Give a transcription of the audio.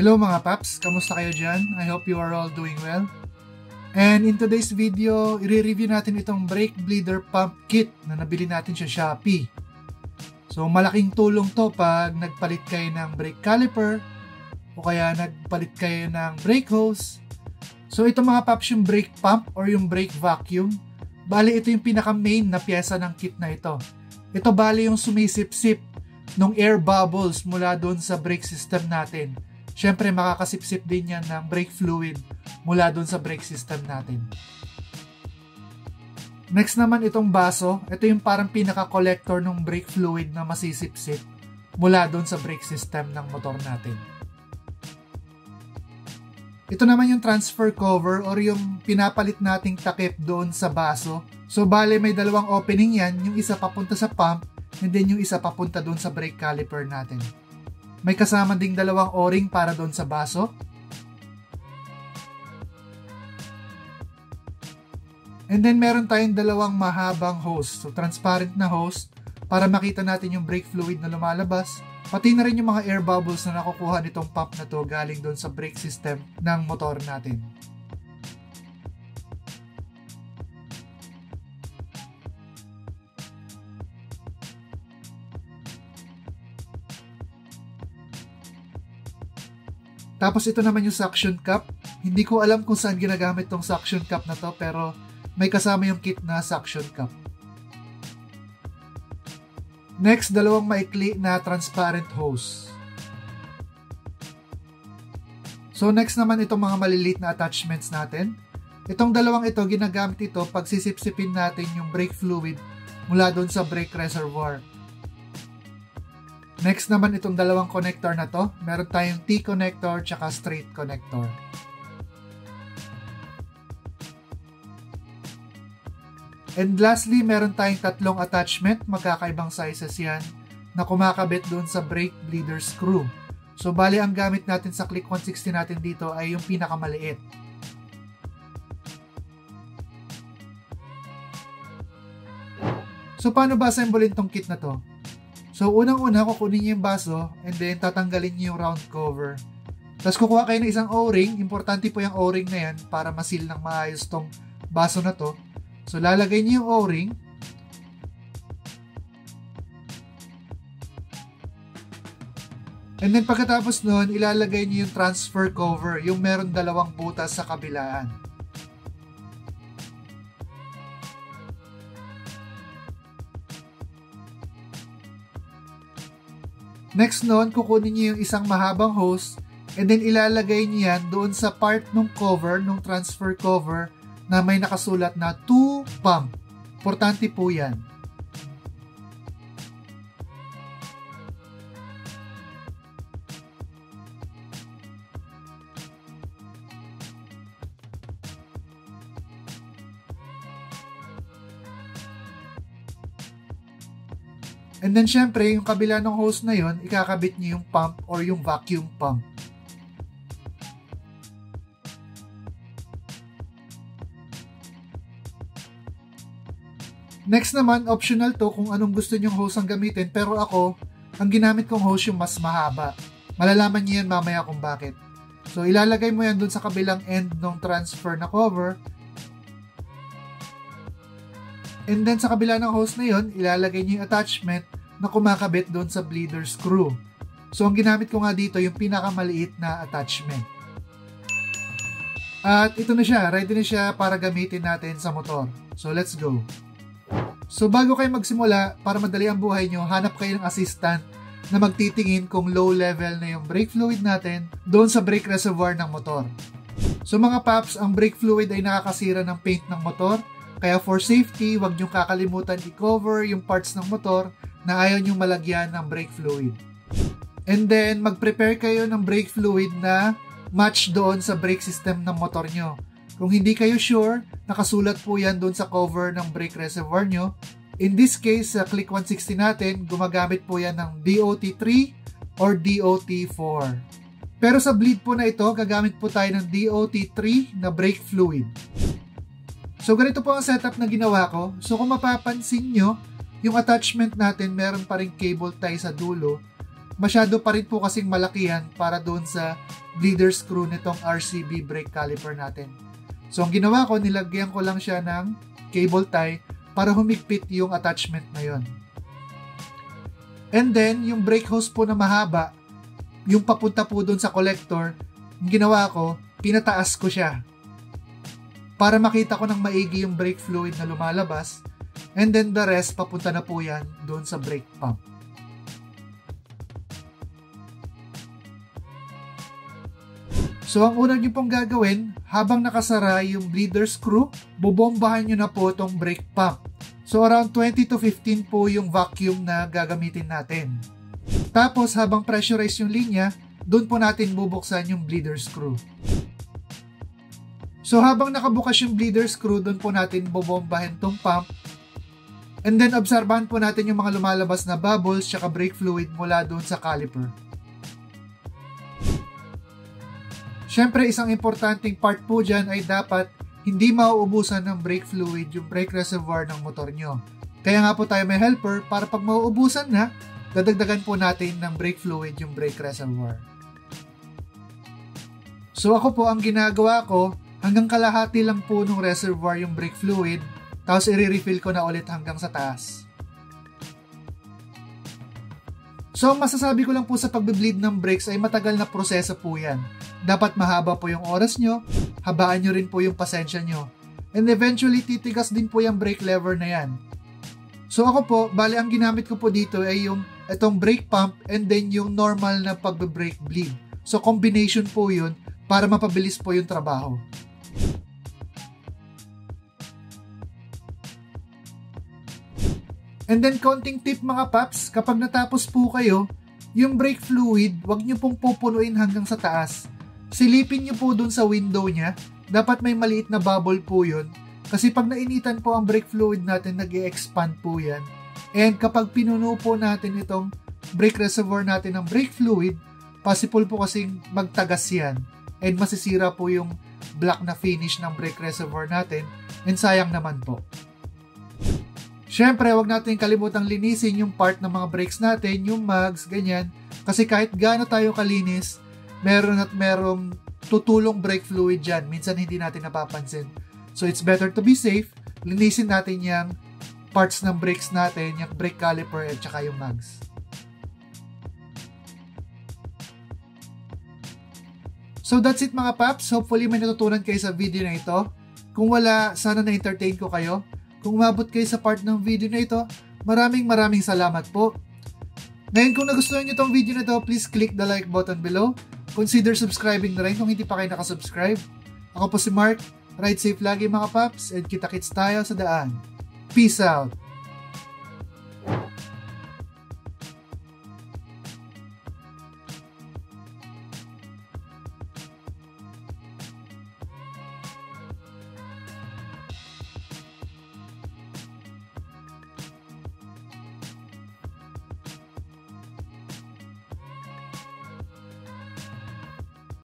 Hello mga paps, kamusta kayo dyan? I hope you are all doing well. And in today's video, i-review natin itong brake bleeder pump kit na nabili natin sa Shopee. So malaking tulong to pag nagpalit kayo ng brake caliper o kaya nagpalit kayo ng brake hose. So ito mga paps yung brake pump or yung brake vacuum. Bali ito yung pinaka main na pyesa ng kit na ito. Ito bali yung sumisip-sip ng air bubbles mula doon sa brake system natin. Siyempre makakasip-sip din yan ng brake fluid mula doon sa brake system natin. Next naman itong baso, ito yung parang pinaka-collector ng brake fluid na masisip-sip mula doon sa brake system ng motor natin. Ito naman yung transfer cover or yung pinapalit nating takip doon sa baso. So bale may dalawang opening yan, yung isa papunta sa pump and then yung isa papunta doon sa brake caliper natin. May kasama ding dalawang o-ring para doon sa baso. And then meron tayong dalawang mahabang hose. So transparent na hose para makita natin yung brake fluid na lumalabas. Pati na rin yung mga air bubbles na nakukuha nitong pump na to galing doon sa brake system ng motor natin. Tapos ito naman yung suction cup. Hindi ko alam kung saan ginagamit tong suction cup na to pero may kasama yung kit na suction cup. Next, dalawang maikli na transparent hose. So next naman itong mga maliliit na attachments natin. Itong dalawang ito, ginagamit ito pag sisipsipin natin yung brake fluid mula doon sa brake reservoir. Next naman itong dalawang connector na to. Meron tayong T-connector tsaka straight connector. And lastly, meron tayong tatlong attachment. Magkakaibang sizes yan na kumakabit doon sa brake bleeder screw. So bali ang gamit natin sa Click 160 natin dito ay yung pinakamaliit. So paano ba assemblein tong kit na to? So, unang-una, kukunin niyo yung baso and then tatanggalin niyo yung round cover. Tapos kukuha kayo ng isang O-ring. Importante po yung O-ring na yan para masil ng maayos tong baso na to. So, lalagay niyo yung O-ring. And then pagkatapos nun, ilalagay niyo yung transfer cover, yung meron dalawang butas sa kabilaan. Next nun, kukunin niyo yung isang mahabang hose and then ilalagay niyo yan doon sa part ng cover, ng transfer cover na may nakasulat na to pump. Importante po yan. And then syempre, yung kabila ng hose na yon, ikakabit niyo yung pump or yung vacuum pump. Next naman, optional to kung anong gusto nyong hose ang gamitin. Pero ako, ang ginamit kong hose yung mas mahaba. Malalaman niyo yan mamaya kung bakit. So ilalagay mo yan dun sa kabilang end ng transfer na cover. And then sa kabila ng hose na yon, ilalagay niyo yung attachment na kumakabit doon sa bleeder screw. So ang ginamit ko nga dito yung pinakamaliit na attachment. At ito na siya, ready na siya para gamitin natin sa motor. So let's go. So bago kayo magsimula, para madali ang buhay nyo, hanap kayo ng assistant na magtitingin kung low level na yung brake fluid natin doon sa brake reservoir ng motor. So mga paps, ang brake fluid ay nakakasira ng paint ng motor. Kaya for safety, huwag niyong kakalimutan i-cover yung parts ng motor na ayaw niyong malagyan ng brake fluid. And then, mag-prepare kayo ng brake fluid na match doon sa brake system ng motor nyo. Kung hindi kayo sure, nakasulat po yan doon sa cover ng brake reservoir nyo. In this case, sa Click 160 natin, gumagamit po yan ng DOT3 or DOT4. Pero sa bleed po na ito, gagamit po tayo ng DOT3 na brake fluid. So ganito po ang setup na ginawa ko. So kung mapapansin nyo, yung attachment natin meron pa ring cable tie sa dulo masyado pa rin po kasing malaki yan para doon sa bleeder screw nitong RCB brake caliper natin. So ang ginawa ko, nilagyan ko lang siya ng cable tie para humigpit yung attachment na yon. And then, yung brake hose po na mahaba, yung papunta po doon sa collector, yung ginawa ko, pinataas ko siya para makita ko ng maigi yung brake fluid na lumalabas, and then the rest papunta na po yan doon sa brake pump. So ang una nyo pong gagawin, habang nakasara yung bleeder screw, bubombahan nyo na po itong brake pump. So around 20 to 15 po yung vacuum na gagamitin natin. Tapos habang pressurize yung linya, doon po natin bubuksan yung bleeder screw. So habang nakabukas yung bleeder screw, doon po natin bobombahin tong pump. And then obserbahan po natin yung mga lumalabas na bubbles tsaka brake fluid mula doon sa caliper. Siyempre, isang importanteng part po dyan ay dapat hindi mauubusan ng brake fluid yung brake reservoir ng motor nyo. Kaya nga po tayo may helper para pag mauubusan na, dadagdagan po natin ng brake fluid yung brake reservoir. So ako po, ang ginagawa ko, hanggang kalahati lang po ng reservoir yung brake fluid, tapos i-refill ko na ulit hanggang sa taas. So ang masasabi ko lang po sa pagbe-bleed ng brakes ay matagal na proseso po yan. Dapat mahaba po yung oras nyo, habaan nyo rin po yung pasensya nyo. And eventually, titigas din po yung brake lever na yan. So ako po, bali ang ginamit ko po dito ay yung itong brake pump and then yung normal na pagbe-brake bleed. So combination po yun para mapabilis po yung trabaho. And then konting tip mga paps, kapag natapos po kayo, yung brake fluid, wag nyo pong pupunuin hanggang sa taas. Silipin nyo po dun sa window niya. Dapat may maliit na bubble po yun. Kasi pag nainitan po ang brake fluid natin, nag-e-expand po yan. And kapag pinuno po natin itong brake reservoir natin ng brake fluid, possible po kasing magtagas yan. And masisira po yung black na finish ng brake reservoir natin. And sayang naman po. Siyempre, wag natin kalimutang linisin yung part ng mga brakes natin, yung mags, ganyan. Kasi kahit gaano tayo kalinis, meron at merong tutulong brake fluid dyan. Minsan hindi natin napapansin. So it's better to be safe. Linisin natin yung parts ng brakes natin, yung brake caliper at saka yung mags. So that's it mga paps. Hopefully may natutunan kayo sa video na ito. Kung wala, sana na-entertain ko kayo. Kung umabot kayo sa part ng video na ito, maraming salamat po. Ngayon kung nagustuhan nyo itong video na ito, please click the like button below. Consider subscribing na rin kung hindi pa kayo nakasubscribe. Ako po si Mark. Ride safe lagi mga paps and kita-kits tayo sa daan. Peace out!